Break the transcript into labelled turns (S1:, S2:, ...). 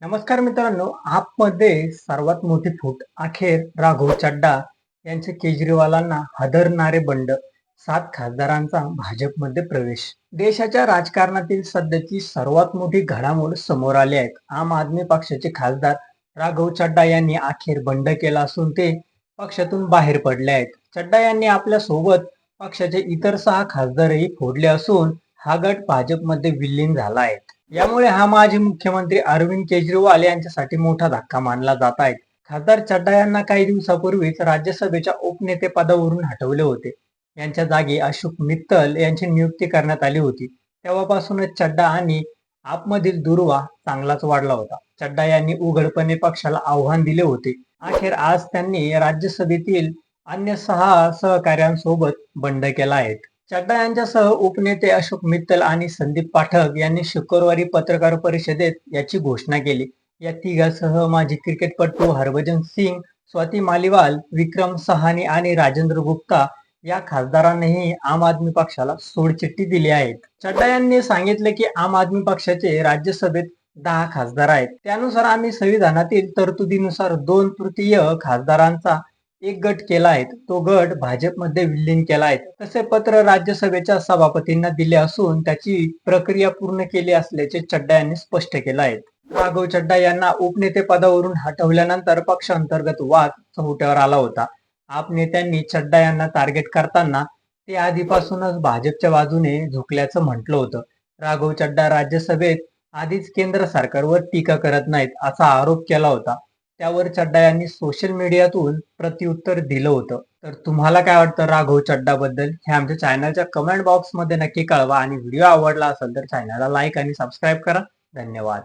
S1: नमस्कार मित्रांनो, आपमध्ये सर्वात मोठी फूट अखेर राघव चड्डा यांचे केजरीवालांना हादरणारे बंड. 7 खासदारांचा भाजपमध्ये प्रवेश. देशाच्या राजकारणातील सध्याची सर्वात मोठी घडामोड समोर आली आहे. आम आदमी पक्षाचे खासदार राघव चड्डा यांनी अखेर बंड केला असून ते पक्षातून बाहेर पडले आहेत. चड्डा यांनी आपल्या सोबत पक्षाचे इतर 6 खासदारही फोडले असून हा गट भाजपमध्ये विलीन झाला आहे. यामुळे हा माजी मुख्यमंत्री अरविंद केजरीवाल यांच्यासाठी मोठा धक्का मानला जात आहे. खासदार चड्डा यांना काही दिवसापूर्वीच राज्यसभेच्या उपनेते पदावरून हटवले होते. यांच्या जागी अशोक मित्तल यांची नियुक्ती करण्यात आली होती. तेव्हापासूनच चड्डा आणि आपमधील दुर्वा चांगलाच वाढला होता. चड्डा यांनी उघडपणे पक्षाला आव्हान दिले होते. अखेर आज त्यांनी राज्यसभेतील अन्य 6 सहकाऱ्यांसोबत बंड केला आहे. चड्डा यांच्यासह उपनेते अशोक मित्तल आणि संदीप पाठक यांनी शुक्रवारी पत्रकार परिषदेत याची घोषणा केली. या तिघांसह माजी क्रिकेटपटू हरभजन सिंग, स्वाती मालीवाल, विक्रम सहानी आणि राजेंद्र गुप्ता या खासदारांनीही आम आदमी पक्षाला सोडचिठ्ठी दिली आहे. चड्डा यांनी सांगितले की आम आदमी पक्षाचे राज्यसभेत 10 खासदार आहेत. त्यानुसार आम्ही संविधानातील तरतुदीनुसार 2/3 खासदारांचा एक गट केला आहे. तो गट भाजपमध्ये विलीन केला आहे. तसे पत्र राज्यसभेच्या सभापतींना दिले असून त्याची प्रक्रिया पूर्ण केली असल्याचे चड्डा यांनी स्पष्ट केलं आहे. राघव चड्डा यांना उपनेते पदावरून हटवल्यानंतर पक्षांतर्गत वाद चव्हाट्यावर आला होता. आप नेत्यांनी चड्डा यांना टार्गेट करताना ते आधीपासूनच भाजपच्या बाजूने झुकल्याचं म्हटलं होतं. राघव चड्डा राज्यसभेत आधीच केंद्र सरकारवर टीका करत नाहीत असा आरोप केला होता. त्यावर चड्डा यांनी सोशल मीडियातून प्रत्युत्तर दिलं होतं. तर तुम्हाला काय वाटतं राघव चड्डा बद्दल हे आमच्या चॅनलच्या कमेंट बॉक्स मध्ये नक्की कळवा आणि व्हिडिओ आवडला असेल तर चॅनलला लाईक आणि सबस्क्राईब करा. धन्यवाद.